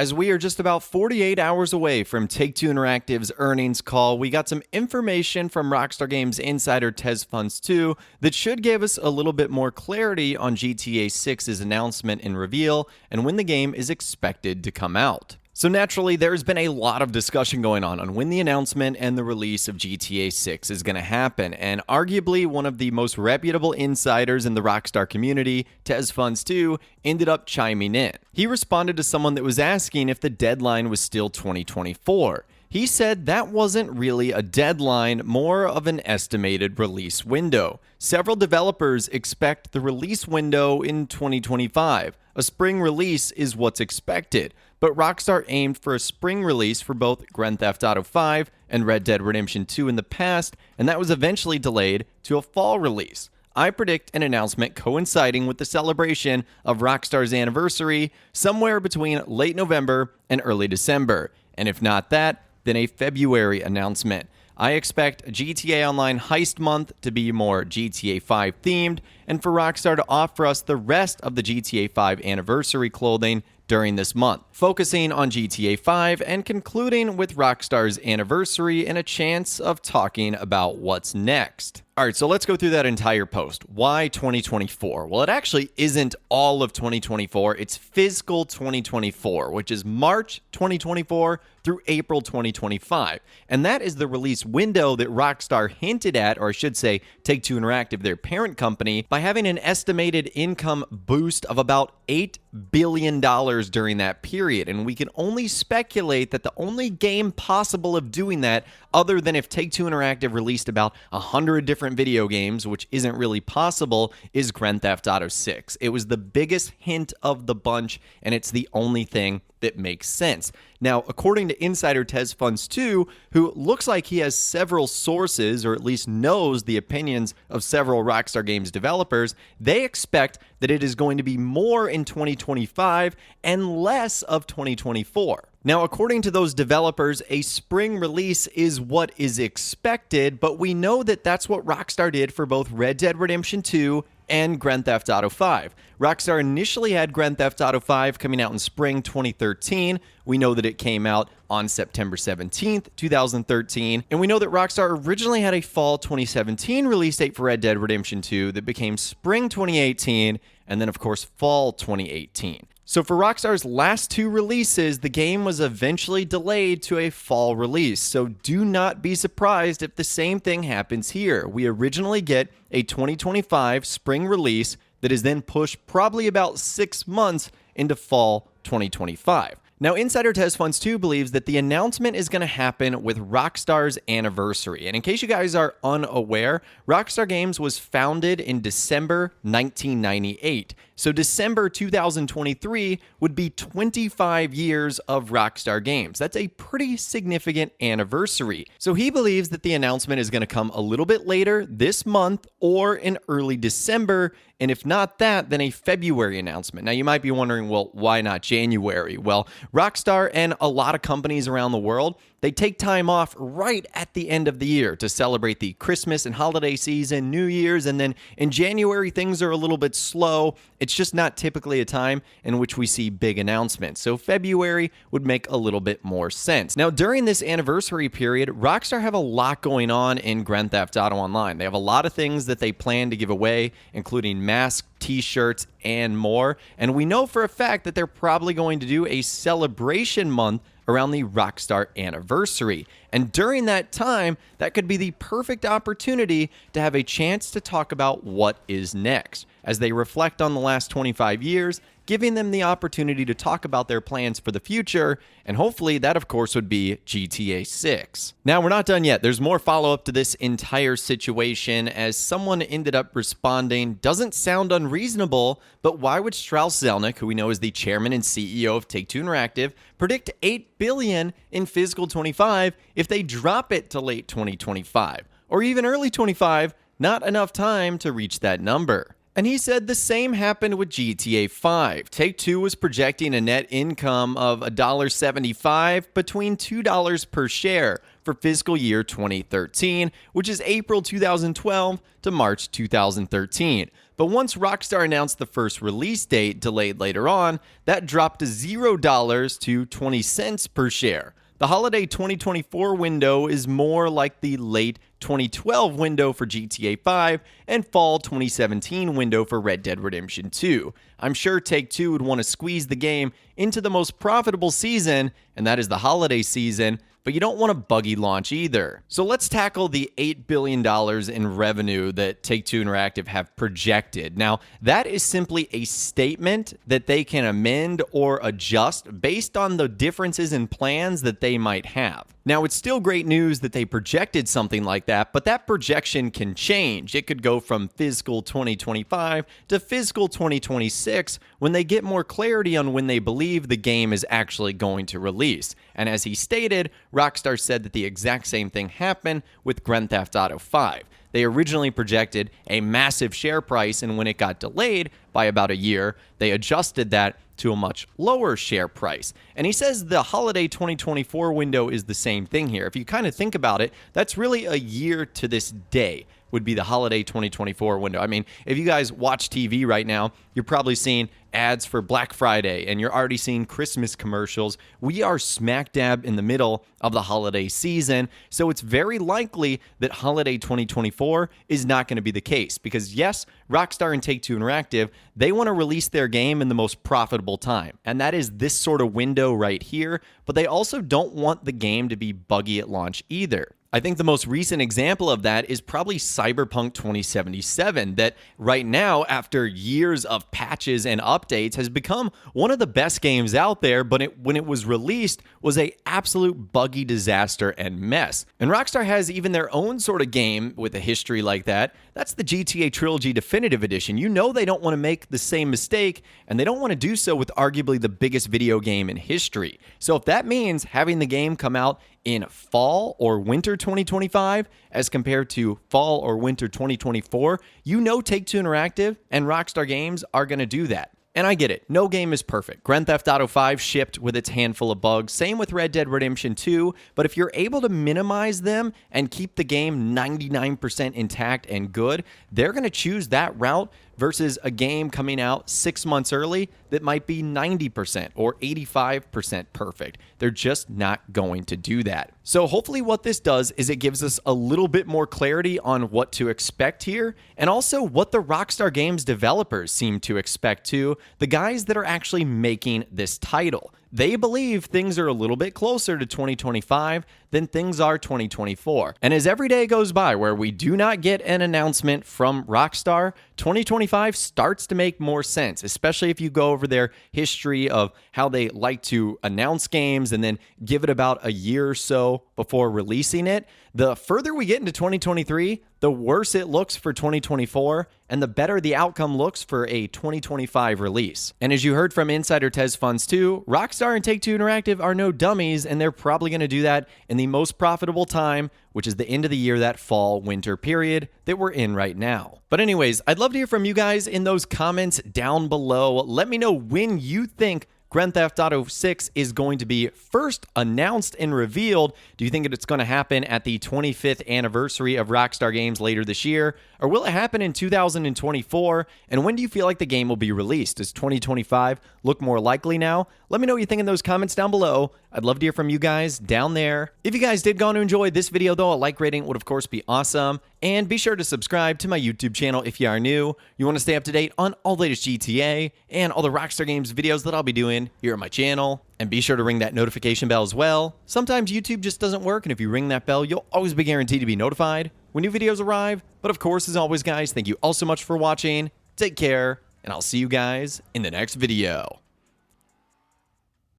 As we are just about 48 hours away from Take-Two Interactive's earnings call, we got some information from Rockstar Games insider TezFunds2 that should give us a little bit more clarity on GTA 6's announcement and reveal and when the game is expected to come out. So naturally, there's been a lot of discussion going on when the announcement and the release of GTA 6 is going to happen, and arguably one of the most reputable insiders in the Rockstar community, TezFunds2, ended up chiming in. He responded to someone that was asking if the deadline was still 2024. He said that wasn't really a deadline, more of an estimated release window. Several developers expect the release window in 2025. A spring release is what's expected, but Rockstar aimed for a spring release for both Grand Theft Auto 5 and Red Dead Redemption 2 in the past, and that was eventually delayed to a fall release. I predict an announcement coinciding with the celebration of Rockstar's anniversary somewhere between late November and early December, and if not that, then a February announcement. I expect GTA Online Heist Month to be more GTA 5 themed, and for Rockstar to offer us the rest of the GTA 5 anniversary clothing during this month, focusing on GTA 5 and concluding with Rockstar's anniversary and a chance of talking about what's next. All right, so let's go through that entire post. Why 2024? Well, it actually isn't all of 2024. It's fiscal 2024, which is March 2024 through April 2025. And that is the release window that Rockstar hinted at, or I should say Take-Two Interactive, their parent company, by having an estimated income boost of about $8 billion during that period. And we can only speculate that the only game possible of doing that, other than if Take-Two Interactive released about 100 different video games, which isn't really possible, is Grand Theft Auto 6. It was the biggest hint of the bunch, and it's the only thing that makes sense. Now, according to insider TezFunds2, who looks like he has several sources, or at least knows the opinions of several Rockstar Games developers, they expect that it is going to be more in 2025 and less of 2024. Now, according to those developers, a spring release is what is expected, but we know that that's what Rockstar did for both Red Dead Redemption 2 and Grand Theft Auto 5. Rockstar initially had Grand Theft Auto 5 coming out in spring 2013. We know that it came out on September 17th, 2013. And we know that Rockstar originally had a fall 2017 release date for Red Dead Redemption 2 that became spring 2018, and then, of course, fall 2018. So for Rockstar's last two releases, the game was eventually delayed to a fall release. So do not be surprised if the same thing happens here. We originally get a 2025 spring release that is then pushed probably about 6 months into fall 2025. Now, insider TezFunds2 believes that the announcement is going to happen with Rockstar's anniversary. And in case you guys are unaware, Rockstar Games was founded in December 1998. So December 2023 would be 25 years of Rockstar Games. That's a pretty significant anniversary. So he believes that the announcement is going to come a little bit later this month or in early December. And if not that, then a February announcement. Now, you might be wondering, well, why not January? Well, Rockstar and a lot of companies around the world, they take time off right at the end of the year to celebrate the Christmas and holiday season, New Year's, and then in January, things are a little bit slow. It's just not typically a time in which we see big announcements. So February would make a little bit more sense. Now, during this anniversary period, Rockstar have a lot going on in Grand Theft Auto Online. They have a lot of things that they plan to give away, including masks, t-shirts, and more. And we know for a fact that they're probably going to do a celebration month around the Rockstar anniversary. And during that time, that could be the perfect opportunity to have a chance to talk about what is next, as they reflect on the last 25 years, giving them the opportunity to talk about their plans for the future, and hopefully that, of course, would be GTA 6. Now, we're not done yet. There's more follow-up to this entire situation, as someone ended up responding, doesn't sound unreasonable, but why would Strauss Zelnick, who we know is the chairman and CEO of Take-Two Interactive, predict $8 billion in fiscal 25 if they drop it to late 2025, or even early 25, not enough time to reach that number? And he said the same happened with GTA 5. Take-Two was projecting a net income of $1.75 between $2 per share. for fiscal year 2013, which is April 2012 to March 2013. But once Rockstar announced the first release date, delayed later on, that dropped to $0 to 20 cents per share. The holiday 2024 window is more like the late 2012 window for GTA 5 and fall 2017 window for Red Dead Redemption 2. I'm sure Take-Two would want to squeeze the game into the most profitable season, and that is the holiday season, but you don't want a buggy launch either. So let's tackle the $8 billion in revenue that Take-Two Interactive have projected. Now, that is simply a statement that they can amend or adjust based on the differences in plans that they might have. Now, it's still great news that they projected something like that, but that projection can change. It could go from fiscal 2025 to fiscal 2026 when they get more clarity on when they believe the game is actually going to release. And as he stated, Rockstar said that the exact same thing happened with Grand Theft Auto 5. They originally projected a massive share price, and when it got delayed by about a year, they adjusted that to a much lower share price. And he says the holiday 2024 window is the same thing here. If you kind of think about it, that's really a year to this day would be the holiday 2024 window. I mean, if you guys watch TV right now, you're probably seeing ads for Black Friday and you're already seeing Christmas commercials. We are smack dab in the middle of the holiday season, so it's very likely that holiday 2024 is not going to be the case because yes, Rockstar and Take-Two Interactive, they want to release their game in the most profitable time, and that is this sort of window right here, but they also don't want the game to be buggy at launch either. I think the most recent example of that is probably Cyberpunk 2077, that right now, after years of patches and updates, has become one of the best games out there, but when it was released, was a absolute buggy disaster and mess. And Rockstar has even their own sort of game with a history like that. That's the GTA Trilogy Definitive Edition. You know they don't want to make the same mistake, and they don't want to do so with arguably the biggest video game in history. So if that means having the game come out in fall or winter 2025 as compared to fall or winter 2024, you know Take-Two Interactive and Rockstar Games are going to do that. And I get it, no game is perfect. Grand Theft Auto 5 shipped with its handful of bugs, same with Red Dead Redemption 2, but if you're able to minimize them and keep the game 99% intact and good, they're going to choose that route versus a game coming out 6 months early that might be 90% or 85% perfect. They're just not going to do that. So hopefully what this does is it gives us a little bit more clarity on what to expect here, and also what the Rockstar Games developers seem to expect too, the guys that are actually making this title. They believe things are a little bit closer to 2025 than things are 2024. And as every day goes by where we do not get an announcement from Rockstar, 2025 starts to make more sense, especially if you go over their history of how they like to announce games and then give it about a year or so before releasing it. The further we get into 2023, the worse it looks for 2024, and the better the outcome looks for a 2025 release. And as you heard from Insider Tez Funds too, Rockstar and Take-Two Interactive are no dummies, and they're probably going to do that in the most profitable time, which is the end of the year, that fall-winter period that we're in right now. But anyways, I'd love to hear from you guys in those comments down below. Let me know when you think Grand Theft Auto 6 is going to be first announced and revealed. Do you think it's going to happen at the 25th anniversary of Rockstar Games later this year? Or will it happen in 2024? And when do you feel like the game will be released? Does 2025 look more likely now? Let me know what you think in those comments down below. I'd love to hear from you guys down there. If you guys did go on to enjoy this video though, a like rating would of course be awesome. And be sure to subscribe to my YouTube channel if you are new. You want to stay up to date on all the latest GTA and all the Rockstar Games videos that I'll be doing here on my channel. And be sure to ring that notification bell as well. Sometimes YouTube just doesn't work, and if you ring that bell, you'll always be guaranteed to be notified when new videos arrive. But of course, as always, guys, thank you all so much for watching. Take care, and I'll see you guys in the next video.